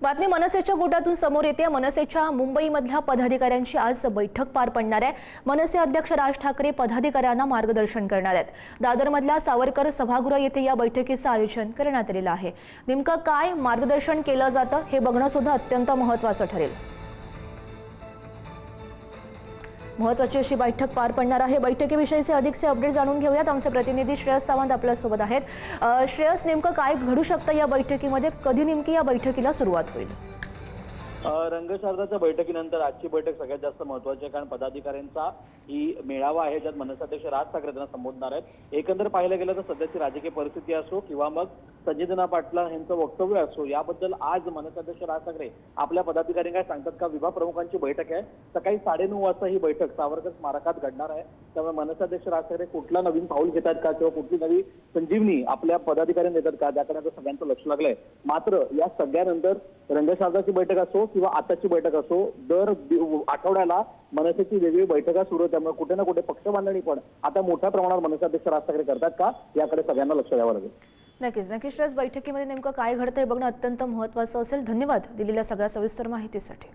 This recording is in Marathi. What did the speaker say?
बातमी मनसेच्या गोटातून समोर येते। मनसेच्या मुंबईमधल्या पदाधिकाऱ्यांची आज बैठक पार पडणार आहे। मनसे अध्यक्ष राज ठाकरे पदाधिकाऱ्यांना मार्गदर्शन करणार आहेत। दादरमधल्या सावरकर सभागृह येथे या बैठकीचं आयोजन करण्यात आलेलं आहे। नेमकं काय मार्गदर्शन केलं जातं हे बघणं सुद्धा अत्यंत महत्त्वाचं ठरेल। महत्त्वाची अशी बैठक पार पडणार आहे। बैठकीविषयीचे अधिकचे अपडेट जाणून घेऊयात। आमचे प्रतिनिधी श्रेयस सावंत आपल्या सोबत आहेत। श्रेयस, नेमकं काय घडू शकतं या बैठकीमध्ये? कधी नेमकी या बैठकीला सुरुवात होईल? रंगशारदाच्या बैठकीनंतर आजची बैठक सगळ्यात जास्त महत्त्वाची आहे, कारण पदाधिकाऱ्यांचा ही मेळावा आहे ज्यात मनसेअध्यक्ष राज ठाकरे त्यांना संबोधणार आहेत। एकंदर पाहिलं गेलं तर सध्याची राजकीय परिस्थिती असो किंवा मग संजय पाटील यांचं वक्तव्य असो, याबद्दल आज मनसेअध्यक्ष राज ठाकरे आपल्या पदाधिकारी काय सांगतात का? विभाग प्रमुखांची बैठक आहे, सकाळी 9:30 वाजता ही बैठक सावरकर स्मारकात घडणार आहे। त्यामुळे मनसेअध्यक्ष राज ठाकरे कुठला नवीन पाऊल घेतात का किंवा कुठली नवी संजीवनी आपल्या पदाधिकाऱ्यांना देतात का, त्याकडे आता सगळ्यांचं लक्ष लागलंय। मात्र या सगळ्यानंतर रंगशारदाची बैठक असो किंवा आताची बैठक असो, दर आठवड्याला मनसेची वेगळी बैठका सुरू आहे। त्यामुळे कुठे ना कुठे पक्ष बांधणी पण आता मोठ्या प्रमाणावर मनसेअध्यक्ष राज ठाकरे करतात का, याकडे सगळ्यांना लक्ष द्यावं लागेल। नक्कीच श्रेयस, बैठकीमध्ये नेमकं काय घडतंय बघणं अत्यंत महत्त्वाचं असेल। धन्यवाद दिलेल्या सगळ्या सविस्तर माहितीसाठी।